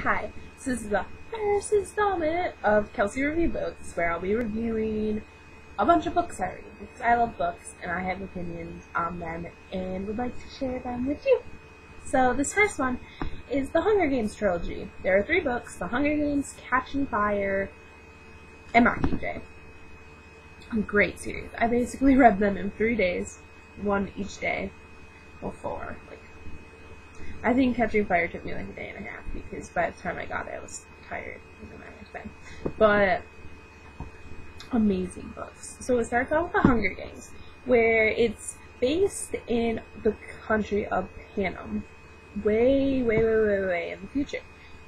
Hi, so this is the first installment of Kelsey Review Books, where I'll be reviewing a bunch of books I read, because I love books, and I have opinions on them, and would like to share them with you. So this first one is the Hunger Games trilogy. There are 3 books: The Hunger Games, Catching Fire, and Mockingjay. A great series. I basically read them in 3 days, one each day, well 4, I think Catching Fire took me like a day and a half, because by the time I got it, I was tired. But amazing books. So it starts out with The Hunger Games, where it's based in the country of Panem, way in the future.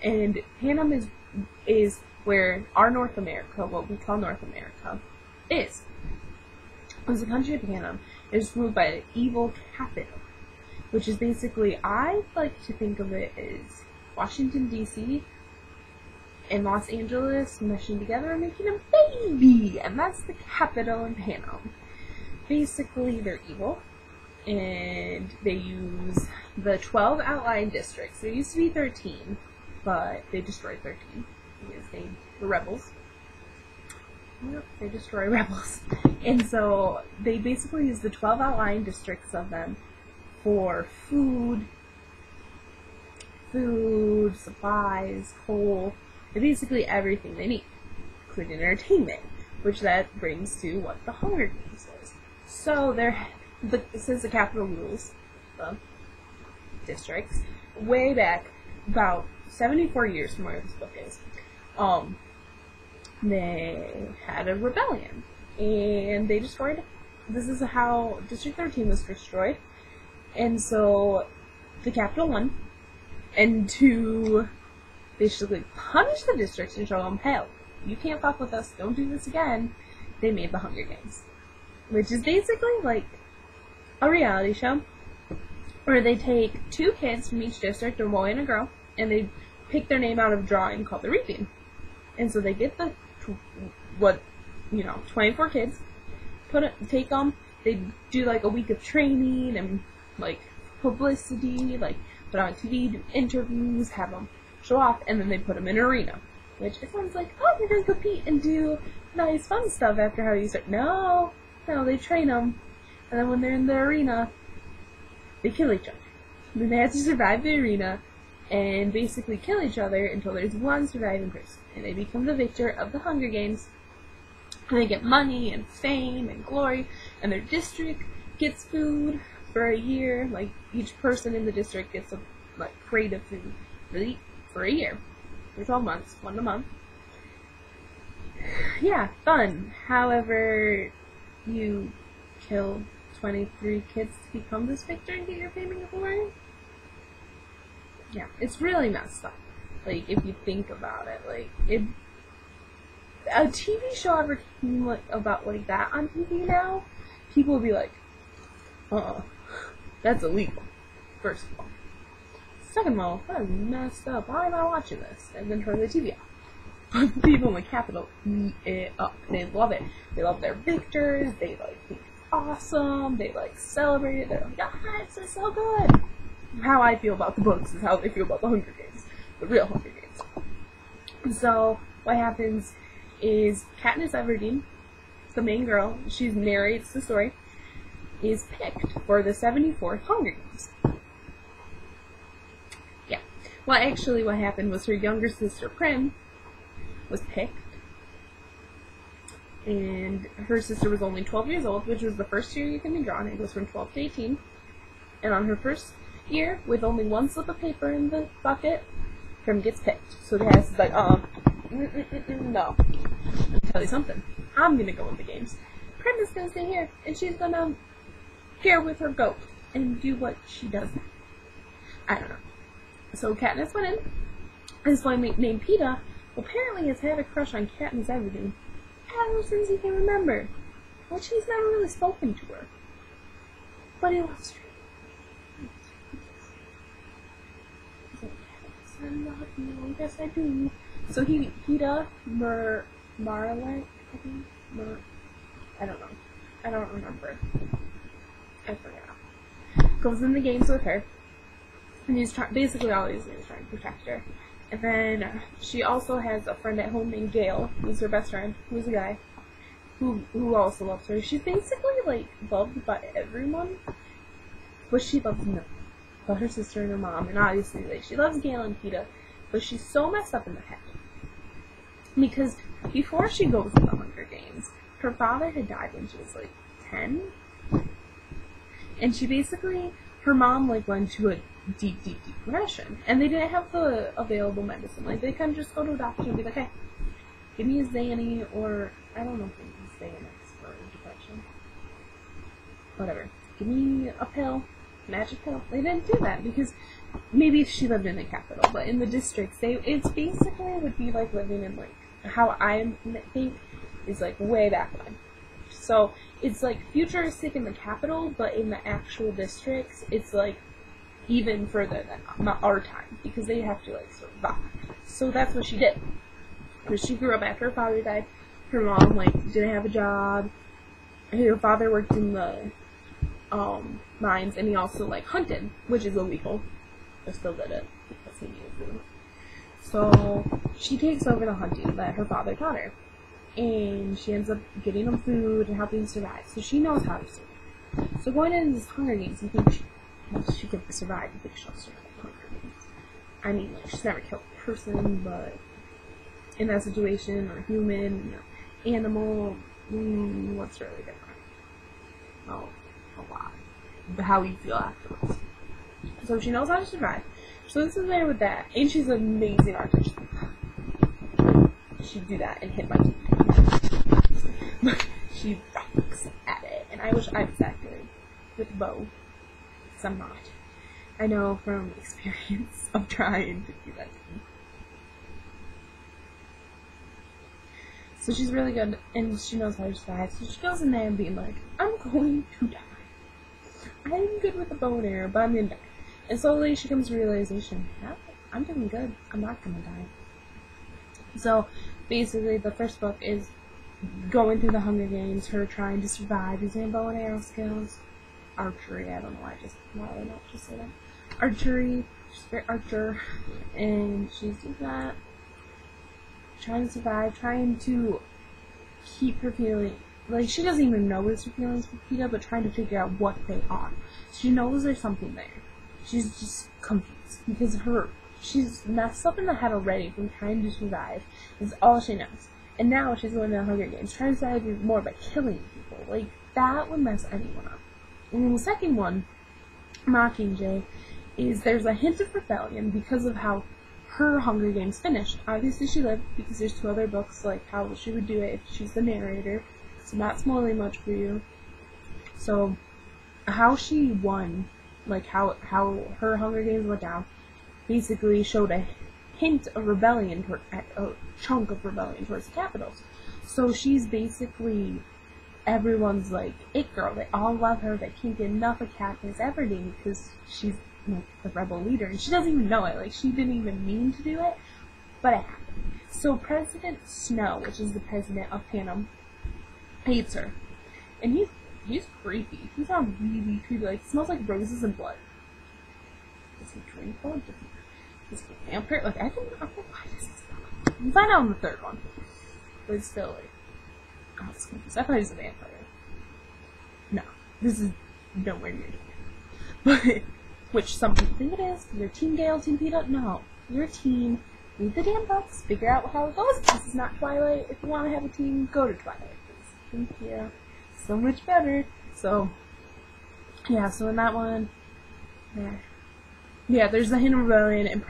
And Panem is where our North America, what we call North America, is. Because the country of Panem is ruled by an evil capital, which is basically, I like to think of it as Washington, D.C. and Los Angeles meshing together and making a baby, and that's the capital in Panem. Basically, they're evil, and they use the 12 outlying districts. There used to be 13, but they destroyed 13 because they were rebels. Yep, they destroy rebels. And so they basically use the 12 outlying districts of them for food, supplies, coal, and basically everything they need, including entertainment, which that brings to what the Hunger Games is. So since the capital rules the districts, way back about 74 years from where this book is, they had a rebellion, and they destroyed. This is how District 13 was destroyed. And so the capital won, and to basically punish the districts and show them, hey, you can't fuck with us, don't do this again, they made the Hunger Games, which is basically like a reality show where they take 2 kids from each district, a boy and a girl, and they pick their name out of a drawing called the Reaping. And so they get 24 kids, take them, they do like a week of training and like publicity, like put on TV, do interviews, have them show off, and then they put them in an arena. Which it sounds like, oh, you're going to compete and do nice fun stuff after how you start. No, they train them, and then when they're in the arena, they kill each other. Then they have to survive the arena and basically kill each other until there's one surviving person, and they become the victor of the Hunger Games. And they get money and fame and glory, and their district gets food for a year. Like, each person in the district gets a crate of food for a year, for 12 months, 1 a month. Yeah, fun. However, you kill 23 kids to become this victor and get your fame and glory. Yeah, it's really messed up. Like, if you think about it, a TV show ever came about like that on TV now, people would be like, that's illegal, first of all. Second of all, that is messed up. Why am I watching this? And then turn the TV off. But the people in the Capitol eat it up. They love it. They love their victors. They think it's awesome. They celebrate it. They're like, ah, this is so good. How I feel about the books is how they feel about the Hunger Games, the real Hunger Games. So what happens is Katniss Everdeen, the main girl, she's married, it's the story, is picked for the 74th Hunger Games. Yeah. Well, actually what happened was her younger sister, Prim, was picked, and her sister was only 12 years old, which was the first year you can be drawn. It goes from 12 to 18. And on her first year, with only 1 slip of paper in the bucket, Prim gets picked. So the house is like, no. I'll tell you something. I'm gonna go in the games. Prim is gonna stay here, and she's gonna here with her goat and do what she does. I don't know. So Katniss went in. This boy named Peeta apparently has had a crush on Katniss Everdeen ever since he can remember. Which he's never really spoken to her. But he loves her. I love you. Yes, I do. So Peeta Marlick, I think. I don't know. I don't remember. I forgot. Goes in the games with her, and he's basically all he's doing is trying to protect her. And then she also has a friend at home named Gail, who's her best friend, who's a guy, who also loves her. She's basically, like, loved by everyone, but she loves no one but her sister and her mom. And obviously, like, she loves Gail and Peeta, but she's so messed up in the head. Because before she goes to the Hunger Games, her father had died when she was, like, 10. And she basically, her mom, like, went to a deep depression. And they didn't have the available medicine. Like, they couldn't just go to a doctor and be like, hey, give me a Xanny, or, I don't know if it's Xanax for depression. Whatever. Give me a pill. Magic pill. They didn't do that because maybe she lived in the capital, but in the districts, it's basically would be like living in, like, how I think is, like, way back when. So it's like futuristic in the capital, but in the actual districts, it's like even further than our time because they have to, like, survive. So that's what she did. Because she grew up after her father died. Her mom, like, didn't have a job. Her father worked in the mines, and he also, like, hunted, which is illegal. But still did it because he needed food. So she takes over the hunting that her father taught her, and she ends up getting him food and helping him survive. So she knows how to survive. So going into this Hunger Games, you think she can survive? You think she'll survive the Hunger Games? I mean, like, she's never killed a person, but in that situation, or human, or animal, what's really different? Oh, a lot. But how you feel afterwards. So she knows how to survive. So this is there with that. And she's an amazing artist. She'd do that and hit my teeth. She rocks at it. And I wish I was that good with a bow. Because I'm not. I know from experience of trying to do that. So she's really good, and she knows how to survive. So she goes in there and being like, I'm going to die. I'm good with the bow and arrow, but I'm gonna die. And slowly she comes to the realization, yeah, I'm doing good. I'm not gonna die. So basically the first book is going through the Hunger Games, her trying to survive using bow and arrow skills. Archery, I don't know why I not just say that. Archery, she's a great archer, and she's doing that. Trying to survive, trying to keep her feeling, like, she doesn't even know it's her feelings for Peeta, but trying to figure out what they are. She knows there's something there. She's just confused because she's messed up in the head already from trying to survive. Is all she knows. And now she's going to the Hunger Games, trying to survive more by killing people. Like, that would mess anyone up. And then the second one, Mockingjay, is there's a hint of rebellion because of how her Hunger Games finished. Obviously she lived because there's 2 other books, like how she would do it if she's the narrator. So not spoiling much for you. So how she won, like how her Hunger Games went down, basically showed a hint of rebellion, a chunk of rebellion towards the Capitals. So she's basically everyone's, like, it girl. They all love her. They can't get enough of Katniss Everdeen because she's, like, the rebel leader, and she doesn't even know it. Like, she didn't even mean to do it, but it happened. So President Snow, which is the president of Panem, hates her, and he's creepy. He sounds really creepy. Like, he smells like roses and blood. Does he drink blood? Is he a vampire? Like, I don't know why this is not. You find out in the 3rd one, but it's still like, I was confused. I thought he was a vampire. No, this is nowhere near it. But which some people think it is. You're Team Gale, Team Peeta. No, you're a team. Read the damn books. Figure out how it goes. This is not Twilight. If you want to have a team, go to Twilight. Thank you. So much better. So, yeah, so in that one, yeah, there's a hint of rebellion, and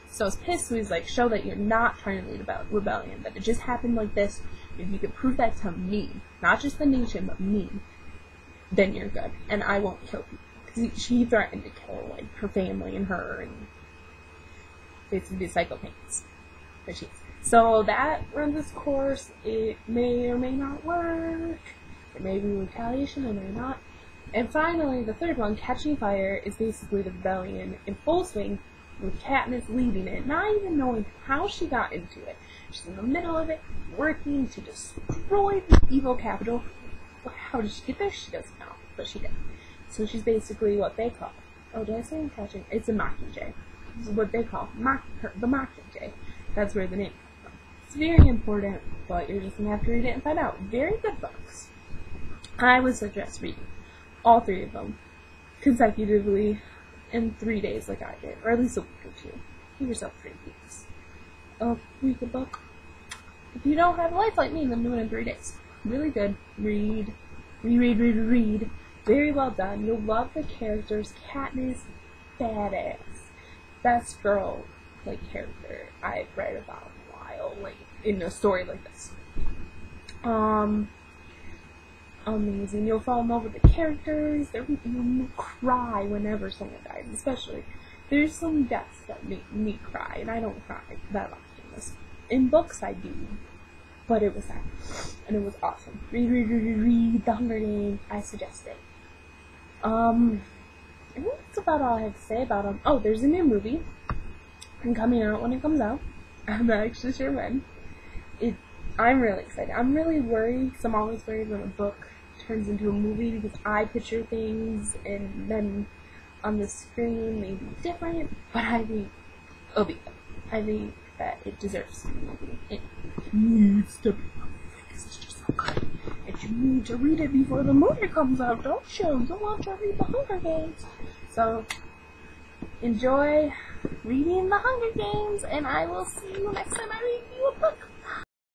so it's pissed, so he's like, show that you're not trying to lead a rebellion, that it just happened like this. If you could prove that to me, not just the nation, but me, then you're good, and I won't kill people. Because she threatened to kill, like, her family and her, and basically psychopaths. But she's. So that runs its course. It may or may not work. It may be retaliation, it may not. And finally, the 3rd one, Catching Fire, is basically the rebellion in full swing, with Katniss leading it, not even knowing how she got into it. She's in the middle of it, working to destroy the evil capital. How did she get there? She doesn't know, but she did. So she's basically what they call, oh, did I say catching? It's a Mockingjay. This is what they call the Mockingjay. That's where the name comes from. It's very important, but you're just gonna have to read it and find out. Very good books. I would suggest reading all 3 of them consecutively in 3 days like I did, or at least a week or 2. Give yourself 3 weeks. Read the book. If you don't have a life like me, then do it in 3 days. Really good. Read. Read. Very well done. You'll love the characters. Katniss, badass. Best girl, like, character I've read about in a while, like, in a story like this. Amazing. You'll fall in love with the characters. You'll cry whenever someone dies, especially. There's some deaths that make me cry, and I don't cry that often. In books, I do. But it was sad. And it was awesome. Read The Hunger Games. I suggest it. I think that's about all I have to say about them. Oh, there's a new movie. Coming out when it comes out. I'm not actually sure when. I'm really excited. I'm really worried, because I'm always worried when a book turns into a movie, because I picture things, and then on the screen may be different, but I think it'll be good. I think that it deserves to be a movie. It needs to be a movie, because it's just so good. And you need to read it before the movie comes out, don't you? You want to read The Hunger Games. So, enjoy reading The Hunger Games, and I will see you next time I review a book.